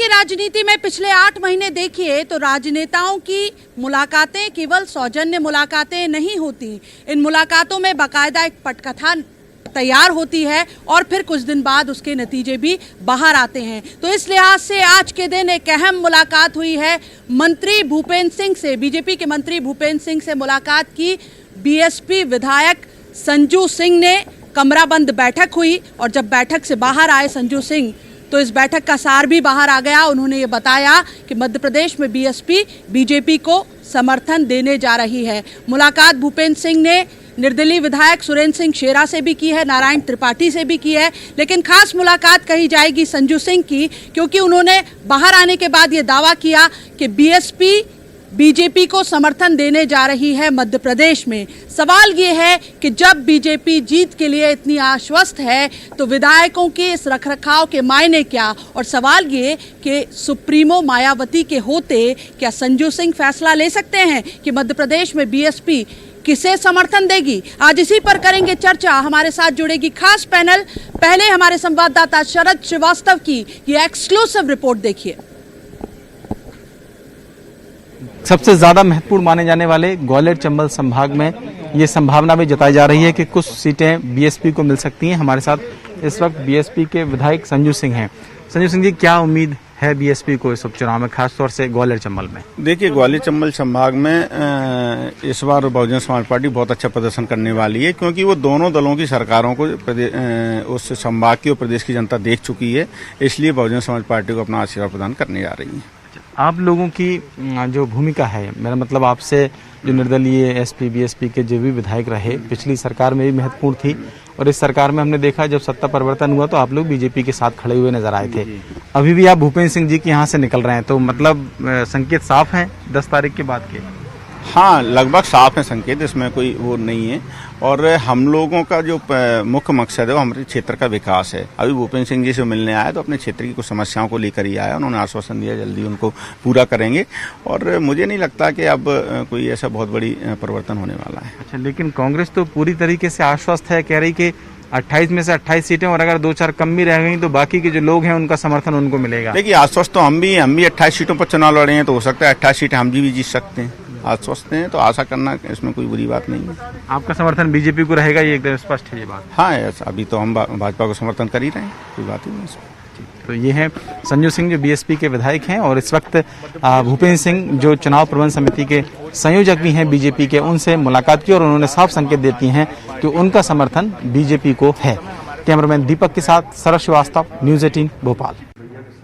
राजनीति में पिछले 8 महीने देखिए तो राजनेताओं की मुलाकातें केवल सौजन्य मुलाकातें नहीं होती। इन मुलाकातों में बाकायदा एक पटकथा तैयार होती है और फिर कुछ दिन बाद उसके नतीजे भी बाहर आते हैं। तो इस लिहाज से आज के दिन एक अहम मुलाकात हुई है मंत्री भूपेंद्र सिंह से। बीजेपी के मंत्री भूपेंद्र सिंह से मुलाकात की बीएसपी विधायक संजू सिंह ने। कमरा बंद बैठक हुई और जब बैठक से बाहर आए संजू सिंह तो इस बैठक का सार भी बाहर आ गया। उन्होंने ये बताया कि मध्य प्रदेश में बीएसपी बीजेपी को समर्थन देने जा रही है। मुलाकात भूपेंद्र सिंह ने निर्दलीय विधायक सुरेंद्र सिंह शेरा से भी की है, नारायण त्रिपाठी से भी की है, लेकिन खास मुलाकात कही जाएगी संजू सिंह की, क्योंकि उन्होंने बाहर आने के बाद ये दावा किया कि बीएसपी बीजेपी को समर्थन देने जा रही है मध्य प्रदेश में। सवाल ये है कि जब बीजेपी जीत के लिए इतनी आश्वस्त है तो विधायकों के इस रखरखाव के मायने क्या, और सवाल ये कि सुप्रीमो मायावती के होते क्या संजू सिंह फैसला ले सकते हैं कि मध्य प्रदेश में बीएसपी किसे समर्थन देगी। आज इसी पर करेंगे चर्चा। हमारे साथ जुड़ेगी खास पैनल। पहले हमारे संवाददाता शरद श्रीवास्तव की ये एक्सक्लूसिव रिपोर्ट देखिए। सबसे ज्यादा महत्वपूर्ण माने जाने वाले ग्वालियर चंबल संभाग में ये संभावना भी जताई जा रही है कि कुछ सीटें बीएसपी को मिल सकती हैं। हमारे साथ इस वक्त बीएसपी के विधायक संजू सिंह हैं। संजू सिंह जी, क्या उम्मीद है बीएसपी को इस उपचुनाव में, खासतौर से ग्वालियर चंबल में? देखिए, ग्वालियर चंबल संभाग में इस बार बहुजन समाज पार्टी बहुत अच्छा प्रदर्शन करने वाली है, क्योंकि वो दोनों दलों की सरकारों को उस संभाग की और प्रदेश की जनता देख चुकी है। इसलिए बहुजन समाज पार्टी को अपना आशीर्वाद प्रदान करने जा रही है। आप लोगों की जो भूमिका है, मेरा मतलब आपसे जो निर्दलीय एसपी बीएसपी के जो भी विधायक रहे पिछली सरकार में भी महत्वपूर्ण थी, और इस सरकार में हमने देखा जब सत्ता परिवर्तन हुआ तो आप लोग बीजेपी के साथ खड़े हुए नजर आए थे। अभी भी आप भूपेंद्र सिंह जी के यहाँ से निकल रहे हैं, तो मतलब संकेत साफ हैं 10 तारीख के बाद के? हाँ, लगभग साफ है संकेत, इसमें कोई वो नहीं है। और हम लोगों का जो मुख्य मकसद है वो हमारे क्षेत्र का विकास है। अभी भूपेंद्र सिंह जी से मिलने आया तो अपने क्षेत्र की कुछ समस्याओं को लेकर ही आया। उन्होंने आश्वासन दिया जल्दी उनको पूरा करेंगे, और मुझे नहीं लगता कि अब कोई ऐसा बहुत बड़ी परिवर्तन होने वाला है। अच्छा, लेकिन कांग्रेस तो पूरी तरीके से आश्वस्त है, कह रही कि 28 में से 28 सीटें, और अगर 2-4 कम भी रह गई तो बाकी के जो लोग हैं उनका समर्थन उनको मिलेगा। देखिए, आश्वस्त तो हम भी 28 सीटों पर चुनाव लड़े हैं, तो हो सकता है 28 सीटें हम भी जीत सकते हैं। आश्वस्त हैं तो आशा करना इसमें कोई बुरी बात नहीं है। आपका समर्थन बीजेपी को रहेगा, ये एकदम स्पष्ट है ये बात? हाँ, अभी तो हम भाजपा को समर्थन कर ही रहे हैं, कोई बात ही नहीं। तो ये हैं संजू सिंह जो बीएसपी के विधायक हैं, और इस वक्त भूपेंद्र सिंह जो चुनाव प्रबंध समिति के संयोजक भी हैं बीजेपी के, उनसे मुलाकात की और उन्होंने साफ संकेत देती हैं कि उनका समर्थन बीजेपी को है। कैमरामैन दीपक के साथ शरद श्रीवास्तव, न्यूज़ 18 भोपाल।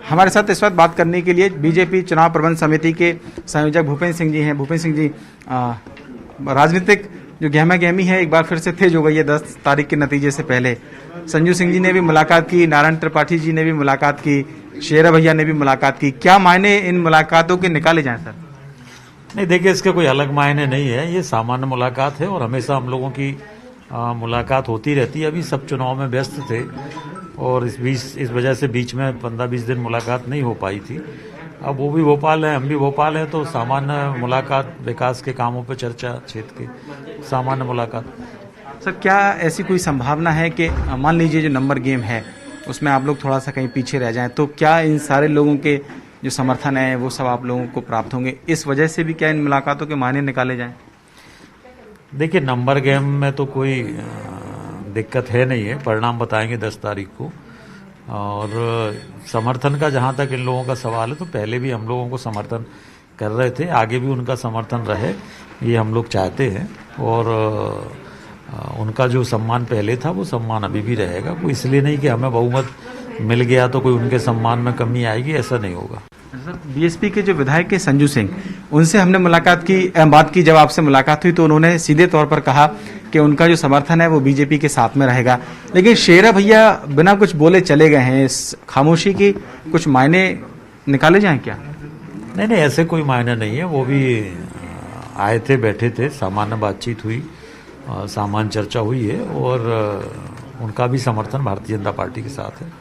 हमारे साथ इस वक्त बात करने के लिए बीजेपी चुनाव प्रबंध समिति के संयोजक भूपेंद्र सिंह जी हैं। भूपेंद्र सिंह जी, राजनीतिक जो गहमा गहमी है एक बार फिर से तेज हो गई है 10 तारीख के नतीजे से पहले। संजू सिंह जी ने भी मुलाकात की, नारायण त्रिपाठी जी ने भी मुलाकात की, शेरा भैया ने भी मुलाकात की। क्या मायने इन मुलाकातों के निकाले जाएं सर? नहीं, देखिए, इसके कोई अलग मायने नहीं है। ये सामान्य मुलाकात है और हमेशा हम लोगों की मुलाकात होती रहती है। अभी सब चुनाव में व्यस्त थे और इस वजह से बीच में 15-20 दिन मुलाकात नहीं हो पाई थी। अब वो भी भोपाल है, हम भी भोपाल हैं, तो सामान्य मुलाकात, विकास के कामों पर चर्चा, क्षेत्र की सामान्य मुलाकात। सर, क्या ऐसी कोई संभावना है कि मान लीजिए जो नंबर गेम है उसमें आप लोग थोड़ा सा कहीं पीछे रह जाएं, तो क्या इन सारे लोगों के जो समर्थन है वो सब आप लोगों को प्राप्त होंगे? इस वजह से भी क्या इन मुलाकातों के मायने निकाले जाएं? देखिए, नंबर गेम में तो कोई दिक्कत है नहीं है, परिणाम बताएंगे 10 तारीख को। और समर्थन का जहां तक इन लोगों का सवाल है, तो पहले भी हम लोगों को समर्थन कर रहे थे, आगे भी उनका समर्थन रहे, ये हम लोग चाहते हैं। और उनका जो सम्मान पहले था वो सम्मान अभी भी रहेगा। कोई इसलिए नहीं कि हमें बहुमत मिल गया तो कोई उनके सम्मान में कमी आएगी, ऐसा नहीं होगा। बीएसपी के जो विधायक के संजू सिंह, उनसे हमने बात की। जब आपसे मुलाकात हुई तो उन्होंने सीधे तौर पर कहा कि उनका जो समर्थन है वो बीजेपी के साथ में रहेगा, लेकिन शेरा भैया बिना कुछ बोले चले गए हैं। इस खामोशी की कुछ मायने निकाले जाएं क्या? नहीं, ऐसे कोई मायने नहीं है। वो भी आए थे, बैठे थे, सामान्य बातचीत हुई, सामान्य चर्चा हुई है, और उनका भी समर्थन भारतीय जनता पार्टी के साथ है।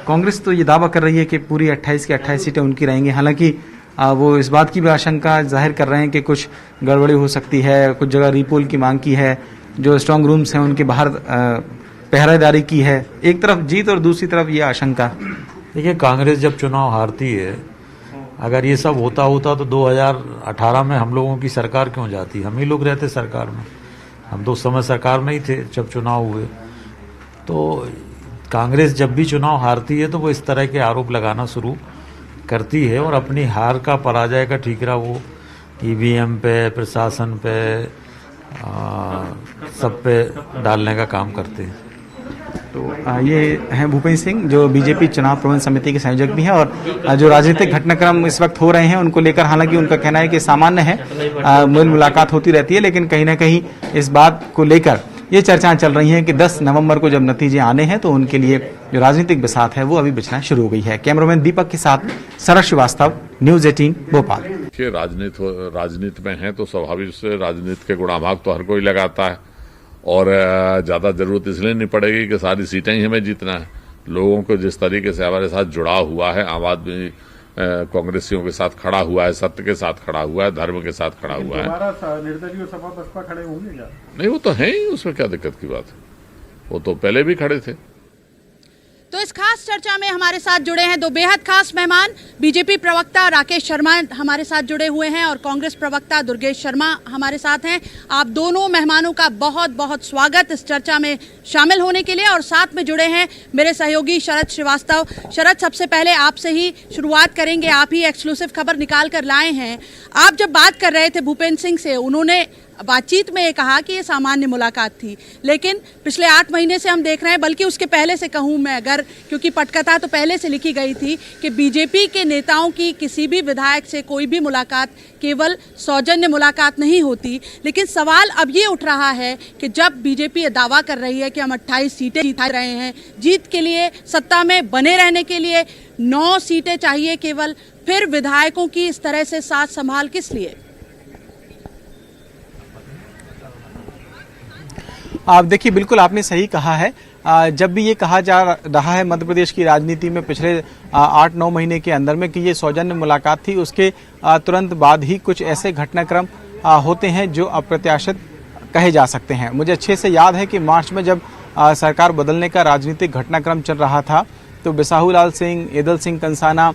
कांग्रेस तो ये दावा कर रही है कि पूरी 28 की 28 सीटें उनकी रहेंगी। हालांकि वो इस बात की भी आशंका जाहिर कर रहे हैं कि कुछ गड़बड़ी हो सकती है, कुछ जगह रीपोल की मांग की है, जो स्ट्रांग रूम्स हैं उनके बाहर पहरेदारी की है। एक तरफ जीत और दूसरी तरफ ये आशंका। देखिए, कांग्रेस जब चुनाव हारती है, अगर ये सब होता तो 2018 में हम लोगों की सरकार क्यों जाती? हम ही लोग रहते सरकार में। हम तो उस समय सरकार में ही थे जब चुनाव हुए। तो कांग्रेस जब भी चुनाव हारती है तो वो इस तरह के आरोप लगाना शुरू करती है और अपनी हार का, पराजय का ठीकरा वो ईवीएम पे, प्रशासन पे, सब पे डालने का काम करते हैं। तो ये हैं भूपेंद्र सिंह, जो बीजेपी चुनाव प्रबंध समिति के संयोजक भी हैं, और जो राजनीतिक घटनाक्रम इस वक्त हो रहे हैं उनको लेकर हालांकि उनका कहना है कि सामान्य है, मुलाकात होती रहती है, लेकिन कहीं ना कहीं इस बात को लेकर ये चर्चाएं चल रही हैं कि 10 नवंबर को जब नतीजे आने हैं तो उनके लिए जो राजनीतिक बिसात है वो अभी बिछना शुरू हो गई है। कैमरामैन दीपक के साथ शरद श्रीवास्तव, न्यूज 18 भोपाल। राजनीति में है तो स्वाभाविक से राजनीति के गुणाभाग तो हर कोई लगाता है, और ज्यादा जरूरत इसलिए नहीं पड़ेगी कि सारी सीटें ही हमें जीतना है। लोगों को जिस तरीके से हमारे साथ जुड़ा हुआ है, आम आदमी कांग्रेसियों के साथ खड़ा हुआ है, सत्य के साथ खड़ा हुआ है, धर्म के साथ खड़ा हुआ है। निर्दलीय सपा बसपा खड़े होंगे क्या? नहीं, वो तो है ही, उसमें क्या दिक्कत की बात है, वो तो पहले भी खड़े थे। तो इस खास चर्चा में हमारे साथ जुड़े हैं दो बेहद खास मेहमान। बीजेपी प्रवक्ता राकेश शर्मा हमारे साथ जुड़े हुए हैं और कांग्रेस प्रवक्ता दुर्गेश शर्मा हमारे साथ हैं। आप दोनों मेहमानों का बहुत बहुत स्वागत इस चर्चा में शामिल होने के लिए। और साथ में जुड़े हैं मेरे सहयोगी शरद श्रीवास्तव। शरद, सबसे पहले आपसे ही शुरुआत करेंगे, आप ही एक्सक्लूसिव खबर निकाल कर लाए हैं। आप जब बात कर रहे थे भूपेंद्र सिंह से, उन्होंने बातचीत में ये कहा कि ये सामान्य मुलाकात थी, लेकिन पिछले 8 महीने से हम देख रहे हैं, बल्कि उसके पहले से कहूँ मैं अगर, क्योंकि पटकथा तो पहले से लिखी गई थी कि बीजेपी के नेताओं की किसी भी विधायक से कोई भी मुलाकात केवल सौजन्य मुलाकात नहीं होती। लेकिन सवाल अब ये उठ रहा है कि जब बीजेपी दावा कर रही है कि हम 28 सीटें जीत रहे हैं, जीत के लिए, सत्ता में बने रहने के लिए 9 सीटें चाहिए केवल, फिर विधायकों की इस तरह से साथ संभाल किस लिए? आप देखिए, बिल्कुल आपने सही कहा है। जब भी ये कहा जा रहा है मध्य प्रदेश की राजनीति में पिछले 8-9 महीने के अंदर में कि ये सौजन्य मुलाकात थी, उसके तुरंत बाद ही कुछ ऐसे घटनाक्रम होते हैं जो अप्रत्याशित कहे जा सकते हैं। मुझे अच्छे से याद है कि मार्च में जब सरकार बदलने का राजनीतिक घटनाक्रम चल रहा था तो बिसाहू लाल सिंह, एदल सिंह कंसाना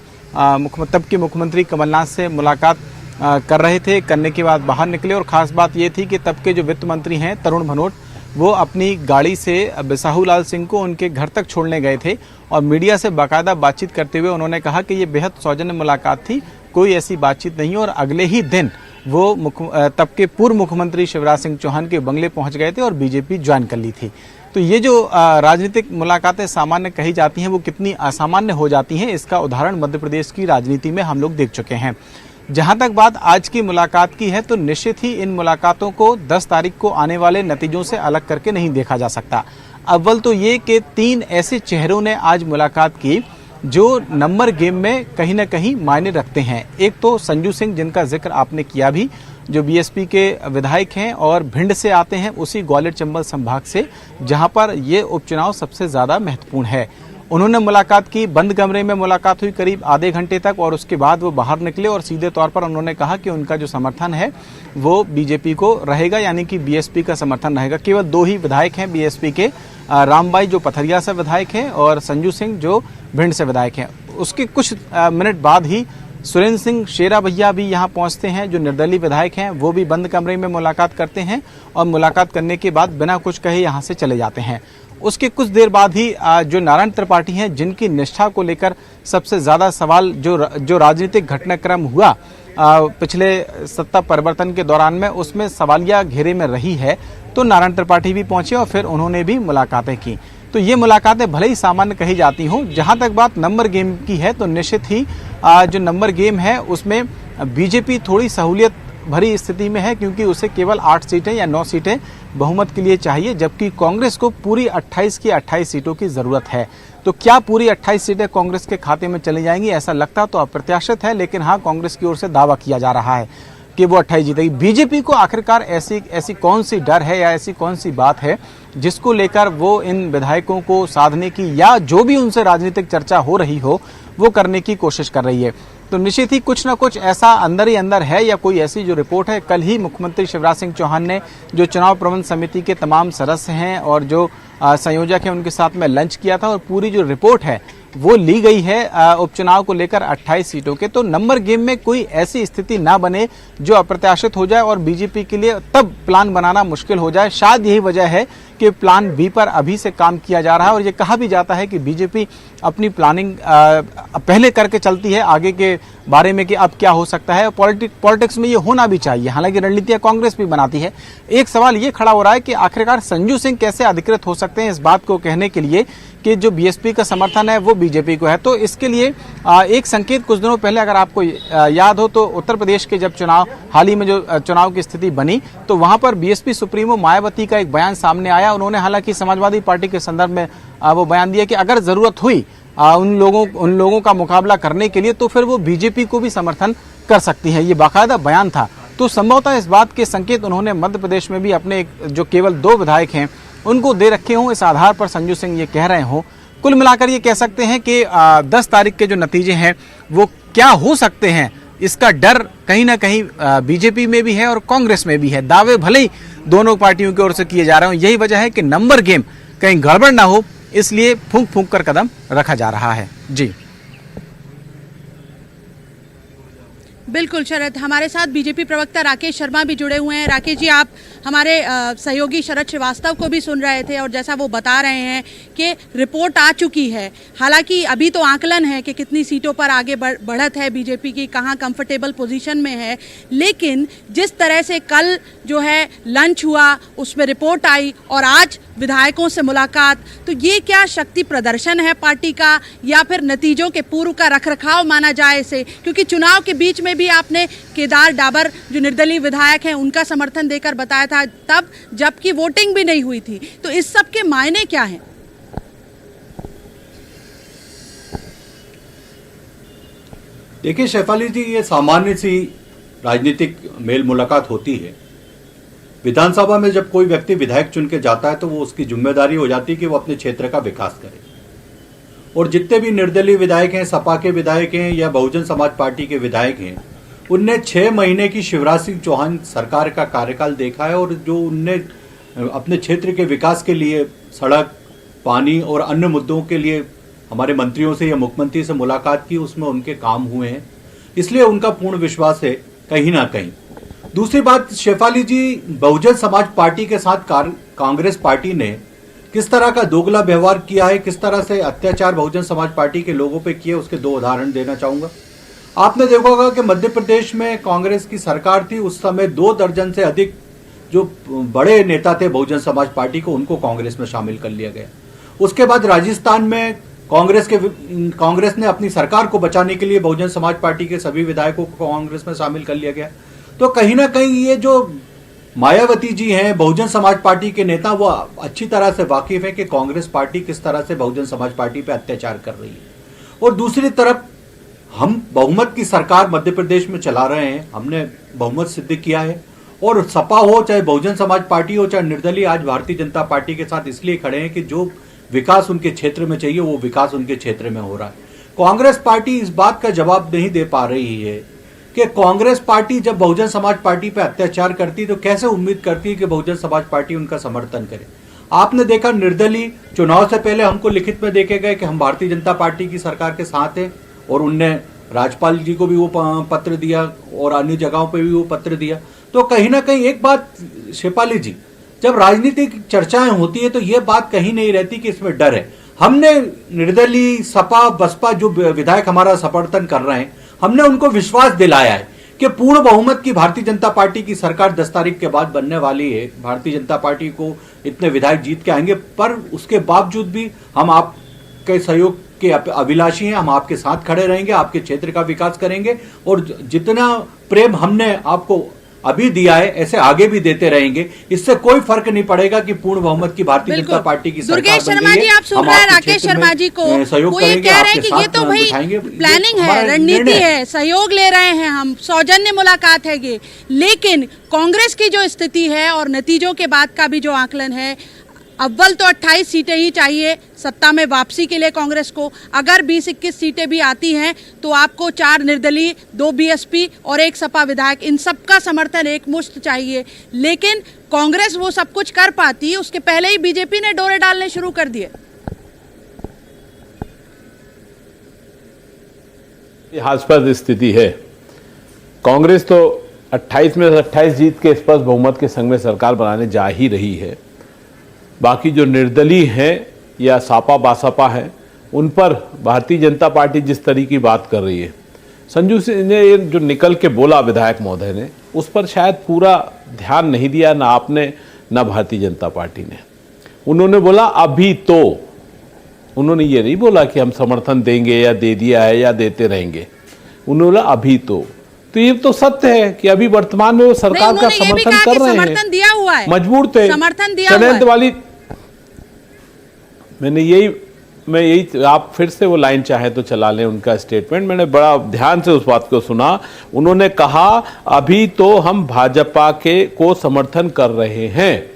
तब के मुख्यमंत्री कमलनाथ से मुलाकात कर रहे थे। करने के बाद बाहर निकले और खास बात ये थी कि तब के जो वित्त मंत्री हैं तरुण भनोट, वो अपनी गाड़ी से बिसाहू लाल सिंह को उनके घर तक छोड़ने गए थे और मीडिया से बाकायदा बातचीत करते हुए उन्होंने कहा कि ये बेहद सौजन्य मुलाकात थी, कोई ऐसी बातचीत नहीं। और अगले ही दिन वो तब के पूर्व मुख्यमंत्री शिवराज सिंह चौहान के बंगले पहुंच गए थे और बीजेपी ज्वाइन कर ली थी। तो ये जो राजनीतिक मुलाकातें सामान्य कही जाती हैं वो कितनी असामान्य हो जाती हैं, इसका उदाहरण मध्य प्रदेश की राजनीति में हम लोग देख चुके हैं। जहां तक बात आज की मुलाकात की है तो निश्चित ही इन मुलाकातों को 10 तारीख को आने वाले नतीजों से अलग करके नहीं देखा जा सकता। अव्वल तो ये कि 3 ऐसे चेहरों ने आज मुलाकात की जो नंबर गेम में कहीं ना कहीं मायने रखते हैं। एक तो संजू सिंह, जिनका जिक्र आपने किया भी, जो बीएसपी के विधायक हैं और भिंड से आते हैं, उसी ग्वालियर चंबल संभाग से, जहां पर ये उपचुनाव सबसे ज्यादा महत्वपूर्ण है। उन्होंने मुलाकात की, बंद कमरे में मुलाकात हुई करीब आधे घंटे तक और उसके बाद वो बाहर निकले और सीधे तौर पर उन्होंने कहा कि उनका जो समर्थन है वो बीजेपी को रहेगा, यानी कि बीएसपी का समर्थन रहेगा। केवल 2 ही विधायक हैं बीएसपी के, रामबाई जो पथरिया से विधायक हैं और संजू सिंह जो भिंड से विधायक हैं। उसके कुछ मिनट बाद ही सुरेंद्र सिंह शेरा भैया भी यहाँ पहुँचते हैं, जो निर्दलीय विधायक हैं, वो भी बंद कमरे में मुलाकात करते हैं और मुलाकात करने के बाद बिना कुछ कहे यहाँ से चले जाते हैं। उसके कुछ देर बाद ही जो नारायण त्रिपाठी हैं, जिनकी निष्ठा को लेकर सबसे ज्यादा सवाल जो राजनीतिक घटनाक्रम हुआ पिछले सत्ता परिवर्तन के दौरान में, उसमें सवालिया घेरे में रही है, तो नारायण त्रिपाठी भी पहुंचे और फिर उन्होंने भी मुलाकातें की। तो ये मुलाकातें भले ही सामान्य कही जाती हों, जहां तक बात नंबर गेम की है तो निश्चित ही जो नंबर गेम है उसमें बीजेपी थोड़ी सहूलियत भरी स्थिति में है, क्योंकि उसे केवल 8 सीटें या 9 सीटें बहुमत के लिए चाहिए, जबकि कांग्रेस को पूरी 28 की 28 सीटों की जरूरत है। तो क्या पूरी 28 सीटें कांग्रेस के खाते में चली जाएंगी? ऐसा लगता तो अप्रत्याशित है, लेकिन हाँ, कांग्रेस की ओर से दावा किया जा रहा है कि वो 28 जीतेगी। बीजेपी को आखिरकार ऐसी कौन सी डर है या ऐसी कौन सी बात है जिसको लेकर वो इन विधायकों को साधने की या जो भी उनसे राजनीतिक चर्चा हो रही हो वो करने की कोशिश कर रही है? तो निश्चित ही कुछ ना कुछ ऐसा अंदर ही अंदर है, या कोई ऐसी जो रिपोर्ट है। कल ही मुख्यमंत्री शिवराज सिंह चौहान ने जो चुनाव प्रबंध समिति के तमाम सदस्य हैं और जो संयोजक हैं उनके साथ में लंच किया था और पूरी जो रिपोर्ट है वो ली गई है उपचुनाव को लेकर 28 सीटों के। तो नंबर गेम में कोई ऐसी स्थिति ना बने जो अप्रत्याशित हो जाए और बीजेपी के लिए तब प्लान बनाना मुश्किल हो जाए। शायद यही वजह है कि प्लान बी पर अभी से काम किया जा रहा है और ये कहा भी जाता है कि बीजेपी अपनी प्लानिंग पहले करके चलती है आगे के बारे में कि अब क्या हो सकता है। पॉलिटिक्स में ये होना भी चाहिए, हालांकि रणनीतियां कांग्रेस भी बनाती है। एक सवाल ये खड़ा हो रहा है कि आखिरकार संजू सिंह कैसे अधिकृत हो सकते हैं इस बात को कहने के लिए कि जो बीएसपी का समर्थन है वो बीजेपी को है। तो इसके लिए एक संकेत कुछ दिनों पहले अगर आपको याद हो तो उत्तर प्रदेश के जब हाल ही में जो चुनाव की स्थिति बनी तो वहां पर बीएसपी सुप्रीमो मायावती का एक बयान सामने आया। उन्होंने हालांकि समाजवादी पार्टी के संदर्भ में वो बयान दिया कि अगर जरूरत हुई उन लोगों का मुकाबला करने के लिए तो फिर वो बीजेपी को भी समर्थन कर सकती है। ये बाकायदा बयान था। तो संभवतः इस बात के संकेत उन्होंने मध्य प्रदेश में भी अपने जो केवल 2 विधायक हैं उनको दे रखे हों, इस आधार पर संजू सिंह ये कह रहे हों। कुल मिलाकर ये कह सकते हैं कि 10 तारीख के जो नतीजे हैं वो क्या हो सकते हैं, इसका डर कहीं ना कहीं बीजेपी में भी है और कांग्रेस में भी है। दावे भले ही दोनों पार्टियों की ओर से किए जा रहे हैं, यही वजह है कि नंबर गेम कहीं गड़बड़ ना हो, इसलिए फूंक फूंक कर कदम रखा जा रहा है। जी बिल्कुल शरद, हमारे साथ बीजेपी प्रवक्ता राकेश शर्मा भी जुड़े हुए हैं। राकेश जी, आप हमारे सहयोगी शरद श्रीवास्तव को भी सुन रहे थे और जैसा वो बता रहे हैं कि रिपोर्ट आ चुकी है। हालांकि अभी तो आकलन है कि कितनी सीटों पर आगे बढ़त है बीजेपी की, कहाँ कंफर्टेबल पोजीशन में है, लेकिन जिस तरह से कल जो है लंच हुआ उसमें रिपोर्ट आई और आज विधायकों से मुलाकात, तो ये क्या शक्ति प्रदर्शन है पार्टी का या फिर नतीजों के पूर्व का रखरखाव माना जाए इसे? क्योंकि चुनाव के बीच में भी आपने केदार डाबर जो निर्दलीय विधायक हैं उनका समर्थन देकर बताया था, तब जबकि वोटिंग भी नहीं हुई थी। तो इस सब के मायने क्या हैं? देखिए शेफाली जी, ये सामान्य सी राजनीतिक मेल मुलाकात होती है। विधानसभा में जब कोई व्यक्ति विधायक चुन के जाता है तो वो उसकी जिम्मेदारी हो जाती है कि वो अपने क्षेत्र का विकास करे। और जितने भी निर्दलीय विधायक हैं, सपा के विधायक हैं या बहुजन समाज पार्टी के विधायक हैं, उनने 6 महीने की शिवराज सिंह चौहान सरकार का कार्यकाल देखा है और जो उनने अपने क्षेत्र के विकास के लिए सड़क, पानी और अन्य मुद्दों के लिए हमारे मंत्रियों से या मुख्यमंत्री से मुलाकात की, उसमें उनके काम हुए हैं। इसलिए उनका पूर्ण विश्वास है कहीं ना कहीं। दूसरी बात शेफाली जी, बहुजन समाज पार्टी के साथ कांग्रेस पार्टी ने किस तरह का दोगला व्यवहार किया है, किस तरह से अत्याचार बहुजन समाज पार्टी के लोगों पे किए, उसके 2 उदाहरण देना चाहूंगा। आपने देखा होगा कि मध्य प्रदेश में कांग्रेस की सरकार थी, उस समय 2 दर्जन से अधिक जो बड़े नेता थे बहुजन समाज पार्टी को, उनको कांग्रेस में शामिल कर लिया गया। उसके बाद राजस्थान में कांग्रेस ने अपनी सरकार को बचाने के लिए बहुजन समाज पार्टी के सभी विधायकों को कांग्रेस में शामिल कर लिया गया। तो कहीं ना कहीं ये जो मायावती जी हैं, बहुजन समाज पार्टी के नेता, वो अच्छी तरह से वाकिफ है कि कांग्रेस पार्टी किस तरह से बहुजन समाज पार्टी पे अत्याचार कर रही है। और दूसरी तरफ हम बहुमत की सरकार मध्य प्रदेश में चला रहे हैं, हमने बहुमत सिद्ध किया है। और सपा हो चाहे बहुजन समाज पार्टी हो चाहे निर्दलीय, आज भारतीय जनता पार्टी के साथ इसलिए खड़े हैं कि जो विकास उनके क्षेत्र में चाहिए वो विकास उनके क्षेत्र में हो रहा है। कांग्रेस पार्टी इस बात का जवाब नहीं दे पा रही है कि कांग्रेस पार्टी जब बहुजन समाज पार्टी पर अत्याचार करती तो कैसे उम्मीद करती है कि बहुजन समाज पार्टी उनका समर्थन करे। आपने देखा निर्दलीय चुनाव से पहले हमको लिखित में देखे गए कि हम भारतीय जनता पार्टी की सरकार के साथ हैं और उनने राज्यपाल जी को भी वो पत्र दिया और अन्य जगहों पर भी वो पत्र दिया। तो कहीं ना कहीं एक बात शेफाली जी, जब राजनीतिक चर्चाएं होती है तो ये बात कहीं नहीं रहती कि इसमें डर है। हमने निर्दलीय, सपा, बसपा जो विधायक हमारा समर्थन कर रहे हैं, हमने उनको विश्वास दिलाया है कि पूर्ण बहुमत की भारतीय जनता पार्टी की सरकार 10 तारीख के बाद बनने वाली है। भारतीय जनता पार्टी को इतने विधायक जीत के आएंगे, पर उसके बावजूद भी हम आपके सहयोग के अभिलाषी हैं, हम आपके साथ खड़े रहेंगे, आपके क्षेत्र का विकास करेंगे और जितना प्रेम हमने आपको अभी दिया है ऐसे आगे भी देते रहेंगे। इससे कोई फर्क नहीं पड़ेगा कि पूर्ण बहुमत की भारतीय जनता पार्टी की सरकार दुर्गेश शर्मा जी, आप सुन रहे हैं राकेश शर्मा जी को, वो ये कह रहे हैं कि ये तो भाई प्लानिंग है, रणनीति है, सहयोग ले रहे हैं हम, सौजन्य मुलाकात है ये। लेकिन कांग्रेस की जो स्थिति है और नतीजों के बाद का भी जो आकलन है, अव्वल तो 28 सीटें ही चाहिए सत्ता में वापसी के लिए कांग्रेस को। अगर 20-21 सीटें भी आती हैं तो आपको 4 निर्दलीय, 2 बीएसपी और 1 सपा विधायक, इन सब का समर्थन एक मुश्त चाहिए। लेकिन कांग्रेस वो सब कुछ कर पाती, उसके पहले ही बीजेपी ने डोरे डालने शुरू कर दिए। हास्यास्पद स्थिति है। कांग्रेस तो 28 में 28 जीत के स्पष्ट बहुमत के संग में सरकार बनाने जा ही रही है। बाकी जो निर्दलीय हैं या सापा बासपा है, उन पर भारतीय जनता पार्टी जिस तरीके की बात कर रही है, संजू सिंह ने जो निकल के बोला विधायक महोदय ने, उस पर शायद पूरा ध्यान नहीं दिया, ना आपने ना भारतीय जनता पार्टी ने। उन्होंने बोला अभी तो, उन्होंने ये नहीं बोला कि हम समर्थन देंगे या दे दिया है या देते रहेंगे, उन्होंने बोला अभी तो ये तो सत्य है कि अभी वर्तमान में वो सरकार का समर्थन कर रहे हैं, समर्थन दिया हुआ है, मजबूर थे, समर्थन दिया हुआ षड्यंत्र है। वाली मैं यही आप फिर से वो लाइन चाहे तो चला लें उनका स्टेटमेंट, मैंने बड़ा ध्यान से उस बात को सुना। उन्होंने कहा अभी तो हम भाजपा को समर्थन कर रहे हैं।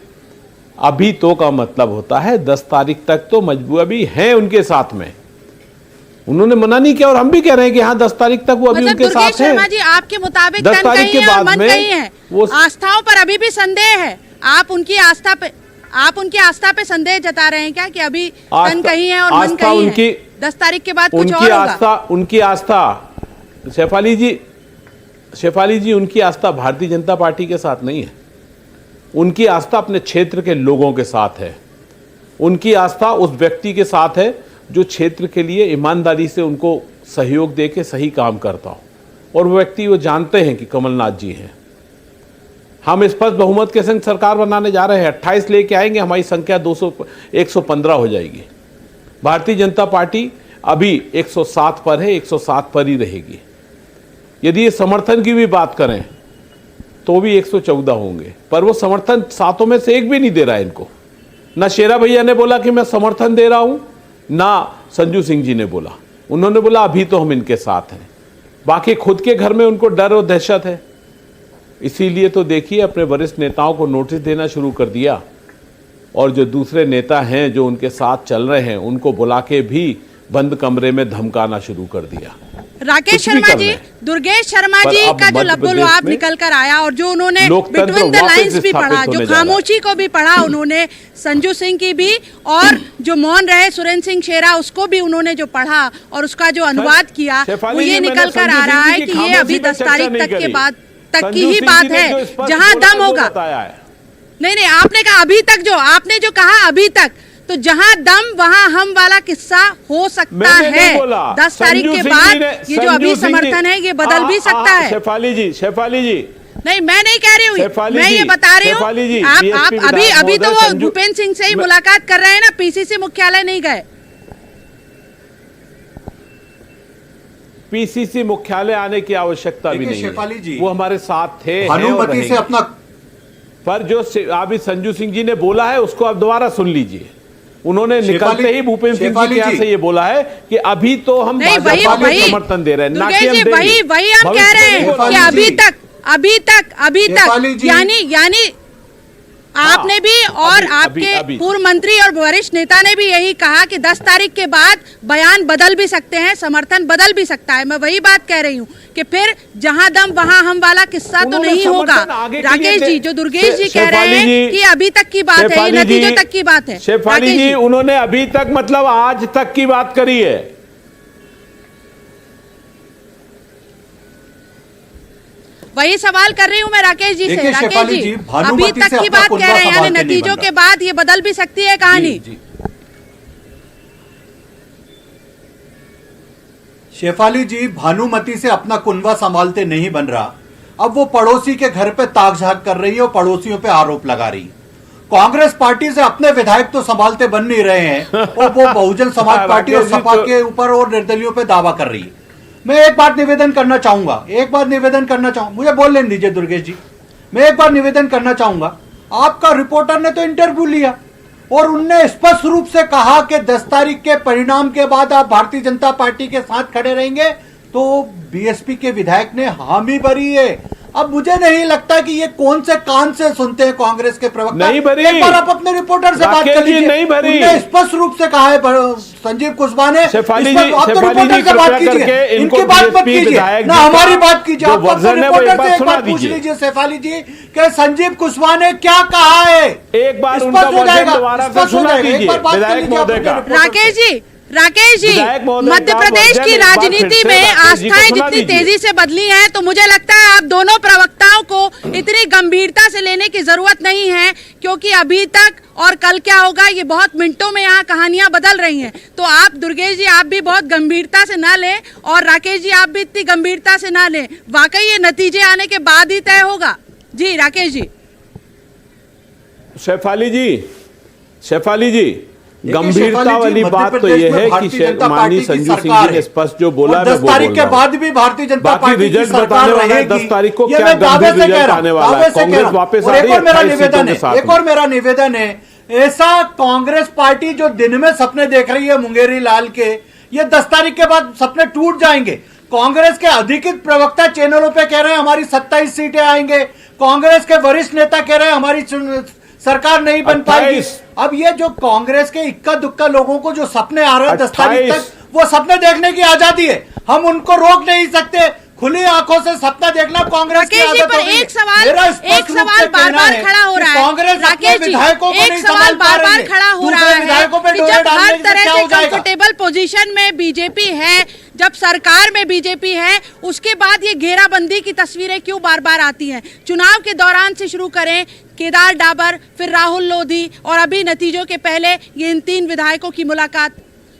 अभी तो का मतलब होता है 10 तारीख तक तो मजबूर अभी हैं उनके साथ में, उन्होंने मना नहीं किया और हम भी कह रहे हैं कि हाँ 10 तारीख तक वो अभी उनके साथ हैं। शर्मा जी, आपके मुताबिक 10 तारीख के बाद में वो आस्थाओं पर अभी भी संदेह है, आप उनकी आस्था पे संदेह जता रहे हैं क्या कि अभी तन कहीं है और मन कहीं है? 10 तारीख के बाद कुछ और होगा? उनकी आस्था शेफाली जी उनकी आस्था भारतीय जनता पार्टी के साथ नहीं है, उनकी आस्था अपने क्षेत्र के लोगों के साथ है, उनकी आस्था उस व्यक्ति के साथ है जो क्षेत्र के लिए ईमानदारी से उनको सहयोग दे के सही काम करता हो, और वो व्यक्ति वो जानते हैं कि कमलनाथ जी हैं। हम स्पष्ट बहुमत के संग सरकार बनाने जा रहे हैं, 28 लेके आएंगे, हमारी संख्या 115 हो जाएगी। भारतीय जनता पार्टी अभी 107 पर है, 107 पर ही रहेगी। यदि ये समर्थन की भी बात करें तो भी 114 होंगे, पर वो समर्थन सातों में से एक भी नहीं दे रहा है इनको। ना शेरा भैया ने बोला कि मैं समर्थन दे रहा हूं, ना संजू सिंह जी ने बोला, उन्होंने बोला अभी तो हम इनके साथ हैं। बाकी खुद के घर में उनको डर और दहशत है, इसीलिए तो देखिए अपने वरिष्ठ नेताओं को नोटिस देना शुरू कर दिया, और जो दूसरे नेता हैं जो उनके साथ चल रहे हैं उनको बुला के भी बंद कमरे में धमकाना शुरू कर दिया। राकेश शर्मा जी, दुर्गेश शर्मा जी का जो लबोलुआब निकल कर आया और जो उन्होंने बिटवीन द लाइंस भी पढ़ा, जो खामोशी को भी पढ़ा उन्होंने, संजू सिंह की भी, और जो मौन रहे सुरेंद्र सिंह शेरा उसको भी उन्होंने जो पढ़ा और उसका जो अनुवाद किया, वो ये निकल कर आ रहा है कि ये अभी 10 तारीख तक की ही बात है, जहां दम होगा। नहीं, आपने कहा अभी तक, जो आपने जो कहा अभी तक, तो जहां दम वहां हम वाला किस्सा हो सकता है। 10 तारीख के बाद ये जो अभी समर्थन है ये बदल भी सकता है। शेफाली जी नहीं, मैं नहीं कह रही हूँ, मैं ये बता रही हूँ, आप अभी तो वो भूपेंद्र सिंह से ही मुलाकात कर रहे हैं ना, पीसीसी मुख्यालय नहीं गए। पीसीसी मुख्यालय आने की आवश्यकता भी नहीं शेफाली जी, वो हमारे साथ थे, भानुमति से अपना, पर जो अभी संजू सिंह जी ने बोला है उसको आप दोबारा सुन लीजिए। उन्होंने निकलते ही भूपेंद्र सिंह जी के यहाँ से ये बोला है कि अभी तो हम भाजपा को समर्थन दे रहे हैं, ना कि हम देंगे। वही हम कह रहे हैं कि अभी तक यानी आपने भी और आपके पूर्व मंत्री और वरिष्ठ नेता ने भी यही कहा कि 10 तारीख के बाद बयान बदल भी सकते हैं, समर्थन बदल भी सकता है। मैं वही बात कह रही हूँ कि फिर जहां दम वहां हम वाला किस्सा तो नहीं होगा। राकेश जी, जो दुर्गेश जी कह रहे हैं कि अभी तक की बात है, ये नतीजों तक की बात है। शेफाली जी, उन्होंने अभी तक मतलब आज तक की बात करी है। वही सवाल कर रही हूँ मैं राकेश जी से। राकेश जी, अभी तक की बात कह रहे हैं, यानी नतीजों के बाद ये बदल भी सकती है कहानी। शेफाली जी, भानुमति से अपना कुनवा संभालते नहीं बन रहा, अब वो पड़ोसी के घर पे ताक झाक कर रही है और पड़ोसियों पे आरोप लगा रही। कांग्रेस पार्टी से अपने विधायक तो संभालते बन नहीं रहे हैं और वो बहुजन समाज पार्टी और सपा के ऊपर और निर्दलियों पे दावा कर रही है। मैं एक बात निवेदन करना चाहूंगा, मुझे बोल लेने दीजिए दुर्गेश जी। मैं एक बार निवेदन करना चाहूंगा, आपका रिपोर्टर ने तो इंटरव्यू लिया और उनने स्पष्ट रूप से कहा कि 10 तारीख के परिणाम के बाद आप भारतीय जनता पार्टी के साथ खड़े रहेंगे, तो बीएसपी के विधायक ने हामी भरी है। अब मुझे नहीं लगता कि ये कौन से कान से सुनते हैं कांग्रेस के प्रवक्ता। नहीं भरी, एक बार आप अपने रिपोर्टर से बात कर लीजिए। नहीं भरी, उन्होंने स्पष्ट रूप से कहा है संजीव कुशवाहा ने। शेफाली जी, आप तो रिपोर्टर से बात कीजिए, इनकी बात मत कीजिए ना, हमारी बात कीजिए। आप रिपोर्टर से एक बार पूछ लीजिए शेफाली जी कि संजीव कुशवाहा ने क्या कहा है। एक बार उनका वर्जन दोबारा से सुना दीजिए विधायक महोदय का। राकेश जी, विधायक महोदय मध्य का प्रदेश वर्जन की एक बार फिर राजनीति से में राकेश जी को आस्थाएं सुना जितनी दीजिए। तेजी से बदली हैं, तो मुझे लगता है आप दोनों प्रवक्ताओं को इतनी गंभीरता से लेने की जरूरत नहीं है, क्योंकि अभी तक और कल क्या होगा ये बहुत मिनटों में यहाँ कहानियां बदल रही हैं। तो आप दुर्गेश जी, आप भी बहुत गंभीरता से ना लें, और राकेश जी आप भी इतनी गंभीरता से ना लें। वाकई ये नतीजे आने के बाद ही तय होगा। जी राकेश जी। शेफाली जी, गंभीरता शेफाली जी, वाली मध्य बात तो प्रदेश यह में है भारतीय कि जनता माननीय पार्टी की संजू सिंह सरकार जी ने है। स्पष्ट जो बोला और मैं 10 वो तारीख बोल के रहा हूं। बाद भी भारतीय जनता बाकी पार्टी की रिजल्ट सरकार बताने वाला है रहेगी। 10 तारीख को ये क्या मैं दावे गंभीर से कह रिजल्ट रहा हूं, आने वाला है। दावे से कह कांग्रेस रहा हूं। वापस और आ एक रही है और मेरा 28 सीटों निवेदन के है, साथ एक में। और मेरा निवेदन है, ऐसा कांग्रेस पार्टी जो दिन में सपने देख रही है मुंगेरी लाल के, ये 10 तारीख के बाद सपने टूट जाएंगे। कांग्रेस के अधिकृत प्रवक्ता चैनलों पे कह रहे हैं हमारी 27 सीटें आएंगे। कांग्रेस के वरिष्ठ नेता कह रहे हैं हमारी सरकार नहीं बन पाएगी। 28। अब ये जो कांग्रेस के इक्का दुक्का लोगों को जो सपने आ रहे हैं 10 तारीख 28। तक, वो सपने देखने की आजादी है, हम उनको रोक नहीं सकते। खुली आंखों से सपना देखना कांग्रेस की राकेश जी, आदत पर हो गई है। एक सवाल मेरा स्पष्ट रूप से कहना बार-बार है खड़ा हो कि रहा है। कांग्रेस अपने राकेश जी, विधायकों को एक नहीं सवाल संभाल पा रही बार-बार है। खड़ा हो दूसरे रहा है विधायकों पे कि डोरे जब डालने हर से तरह क्या से हो जाएगा? कंफर्टेबल पोजीशन में बीजेपी है, जब सरकार में बीजेपी है, उसके बाद ये घेराबंदी की तस्वीरें क्यों बार-बार आती हैं? चुनाव के दौरान से शुरू करें, केदार डाबर, फिर राहुल लोधी, और अभी नतीजों के पहले ये इन 3 विधायकों की मुलाकात,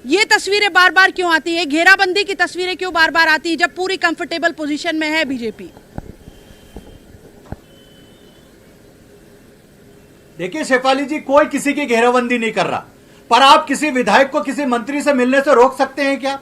ये तस्वीरें बार-बार क्यों आती है? घेराबंदी की तस्वीरें क्यों बार-बार आती है जब पूरी कंफर्टेबल पोजीशन में है बीजेपी? देखिए शेफाली जी, कोई किसी की घेराबंदी नहीं कर रहा, पर आप किसी विधायक को किसी मंत्री से मिलने से रोक सकते हैं क्या?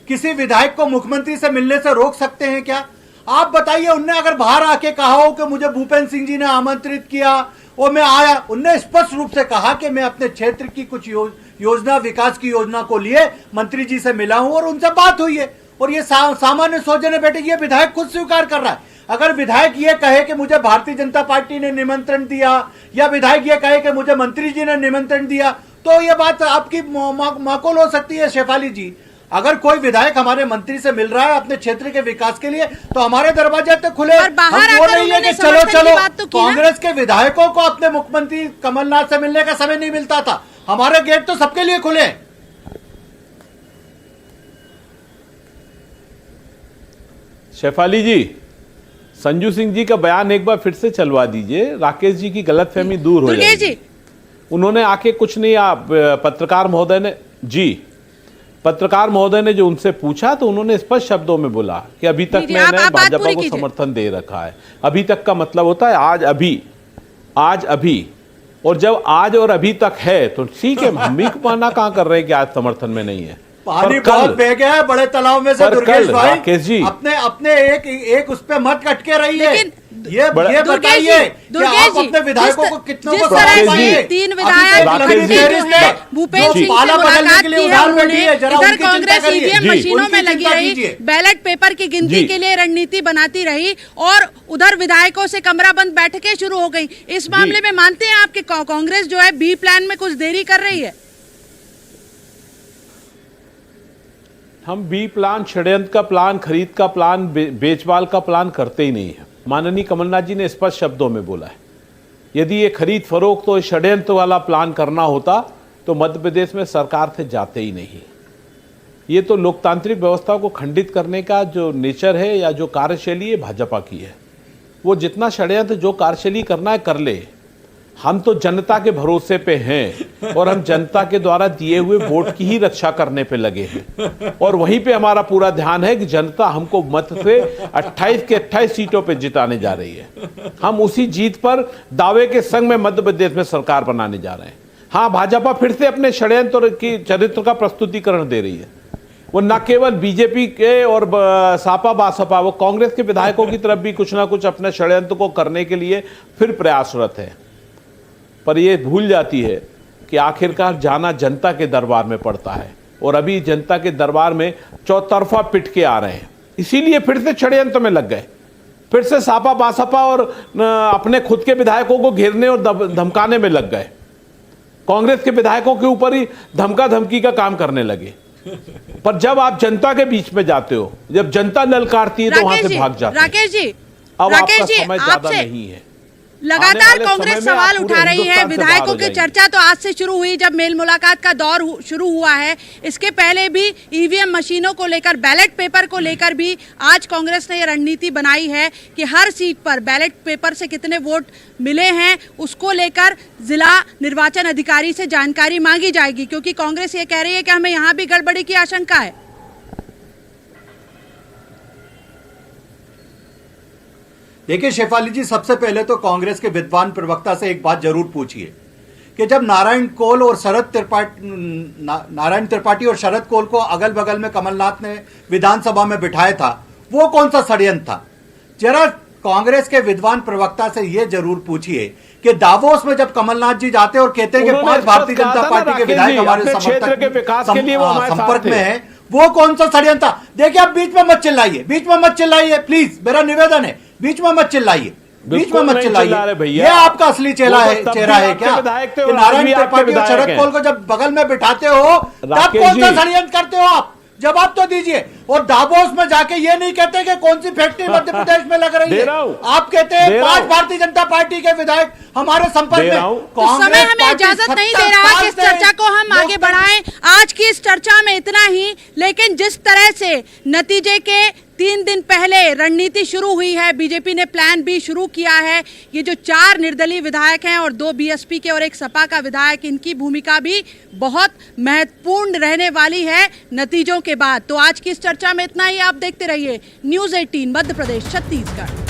किसी विधायक को मुख्यमंत्री से मिलने से रोक सकते हैं क्या? आप बताइए, उनने अगर बाहर आके कहा हो कि मुझे भूपेंद्र सिंह जी ने आमंत्रित किया और मैं आया, उनने स्पष्ट रूप से कहा कि मैं अपने क्षेत्र की कुछ योजना, विकास की योजना को लिए मंत्री जी से मिला हूं और उनसे बात हुई है, और ये सामान्य सौजन्य बेटे ये विधायक खुद स्वीकार कर रहा है। अगर विधायक ये कहे कि मुझे भारतीय जनता पार्टी ने निमंत्रण दिया, या विधायक ये कहे कि मुझे मंत्री जी ने निमंत्रण दिया, तो ये बात आपकी माकूल हो सकती है शेफाली जी। अगर कोई विधायक हमारे मंत्री से मिल रहा है अपने क्षेत्र के विकास के लिए, तो हमारे दरवाजे तो खुले। पर बाहर हम वो आकर नहीं है उन्होंने कि चलो समर्थन की चलो, बात तो की ना। कांग्रेस के विधायकों को अपने मुख्यमंत्री कमलनाथ से मिलने का समय नहीं मिलता था। हमारे गेट तो सबके लिए खुले हैं। शेफाली जी, संजू सिंह जी का बयान एक बार फिर से चलवा दीजिए, राकेश जी की गलतफहमी दूर हो दुर्गेश जाएगी। जी, उन्होंने आके कुछ नहीं, आप पत्रकार महोदय ने पत्रकार महोदय ने जो उनसे पूछा तो उन्होंने स्पष्ट शब्दों में बोला कि अभी तक जी, आप मैंने बात भाजपा पूरी को कीजिए। समर्थन दे रखा है। अभी तक का मतलब होता है आज अभी, और जब आज और अभी तक है तो ठीक है, हम भी माना कहां कर रहे हैं कि आज समर्थन में नहीं है। पानी पर बहुत बह गया है बड़े तालाब में से पर दुर्गेश कल, भाई, राकेश जी, अपने एक उस पे मत कटके रहिए। लेकिन ये दुर्गेश बताइए जी, कि दुर्गेश आप जी, अपने विधायकों को कितनों जिस को तरह समझ से पाइए। 3 अभी विधायक तक राकेश जी, जो है भूपेंद्र सिंह से पाला बदलने मुलाकात के लिए की है उधार बैठी उन्होंने, है, जरा इधर उनकी चिंता कांग्रेस करिए। ईवीएम जी। मशीनों में उनकी लगी चिंता रही, कीजिए। बैलेट पेपर की गिनती जी। के लिए रणनीति बनाती रही, और उधर विधायकों से कमराबंद बैठकें शुरू हो गई। इस मामले में मानते हैं आपके कांग्रेस जो है बी प्लान में कुछ देरी कर रही है? हम बी प्लान, षड्यंत्र का प्लान, खरीद का प्लान, बेचबाल का प्लान करते ही नहीं है। माननीय कमलनाथ जी ने स्पष्ट शब्दों में बोला है, यदि ये खरीद फरोख्त तो षड्यंत्र वाला प्लान करना होता तो मध्य प्रदेश में सरकार से जाते ही नहीं। ये तो लोकतांत्रिक व्यवस्था को खंडित करने का जो नेचर है या जो कार्यशैली है भाजपा की है। वो जितना षड्यंत्र जो कार्यशैली करना है कर ले, हम तो जनता के भरोसे पे हैं और हम जनता के द्वारा दिए हुए वोट की ही रक्षा करने पे लगे हैं, और वहीं पे हमारा पूरा ध्यान है कि जनता हमको मत से 28 के 28 सीटों पे जिताने जा रही है। हम उसी जीत पर दावे के संग में मध्य प्रदेश में सरकार बनाने जा रहे हैं। हाँ, भाजपा फिर से अपने षड्यंत्र की चरित्र का प्रस्तुतिकरण दे रही है। वो न केवल बीजेपी के और सापा बासपा, वो कांग्रेस के विधायकों की तरफ भी कुछ ना कुछ अपने षड्यंत्र को करने के लिए फिर प्रयासरत है, पर ये भूल जाती है कि आखिरकार जाना जनता के दरबार में पड़ता है, और अभी जनता के दरबार में चौतरफा पिट के आ रहे हैं। इसीलिए फिर से षड्यंत्र में लग गए, फिर से सापा बासपा और अपने खुद के विधायकों को घेरने और धमकाने में लग गए। कांग्रेस के विधायकों के ऊपर ही धमका धमकी का काम करने लगे। पर जब आप जनता के बीच में जाते हो, जब जनता ललकारती है तो वहां से भाग जाते हैं। राकेश जी, अब आपका राकेश जी, समय ज्यादा नहीं है। लगातार वाले कांग्रेस समय में सवाल आप उठा पूरे रही है। हिंदुस्तान से विधायकों बाहर हो की जाएंगे। चर्चा तो आज से शुरू हुई जब मेल मुलाकात का दौर शुरू हुआ है। इसके पहले भी ईवीएम मशीनों को लेकर, बैलेट पेपर को लेकर भी आज कांग्रेस ने यह रणनीति बनाई है कि हर सीट पर बैलेट पेपर से कितने वोट मिले हैं उसको लेकर जिला निर्वाचन अधिकारी से जानकारी मांगी जाएगी, क्योंकि कांग्रेस ये कह रही है कि हमें यहाँ भी गड़बड़ी की आशंका है। देखिए शेफाली जी, सबसे पहले तो कांग्रेस के विद्वान प्रवक्ता से एक बात जरूर पूछिए कि जब नारायण त्रिपाठी और शरद कोल को अगल बगल में कमलनाथ ने विधानसभा में बिठाया था, वो कौन सा षड्यंत्र था? जरा कांग्रेस के विद्वान प्रवक्ता से यह जरूर पूछिए कि दावोस में जब कमलनाथ जी जाते और कहते हैं कि 5 भारतीय जनता पार्टी के विधायक हमारे संपर्क में है, वो कौन सा षड्यंत्र था? देखिए, आप बीच में मत चिल्लाइए, बीच में मत चिल्लाइए प्लीज, मेरा निवेदन है, बीच में मत चिल्लाइए, बीच में मत चिल्लाइए। ये आपका असली चेहरा है क्या? कि नारायण त्रिपाठी और शरद कोल को जब बगल में बिठाते हो तब कौन सा षड्यंत्र करते हो आप? जवाब तो दीजिए। और दावोस में जाके ये नहीं कहते कि कौन सी फैक्ट्री मध्य प्रदेश में लग रही है, आप कहते हैं 5 भारतीय जनता पार्टी के विधायक हमारे संपर्क में। समय हमें इजाजत नहीं दे रहा कि इस चर्चा को हम आगे बढ़ाएं। आज की इस चर्चा में इतना ही, लेकिन जिस तरह से नतीजे के 3 दिन पहले रणनीति शुरू हुई है, बीजेपी ने प्लान बी शुरू किया है। ये जो 4 निर्दलीय विधायक हैं और 2 बीएसपी के और 1 सपा का विधायक, इनकी भूमिका भी बहुत महत्वपूर्ण रहने वाली है नतीजों के बाद। तो आज की इस चर्चा में इतना ही। आप देखते रहिए न्यूज़ 18 मध्य प्रदेश छत्तीसगढ़।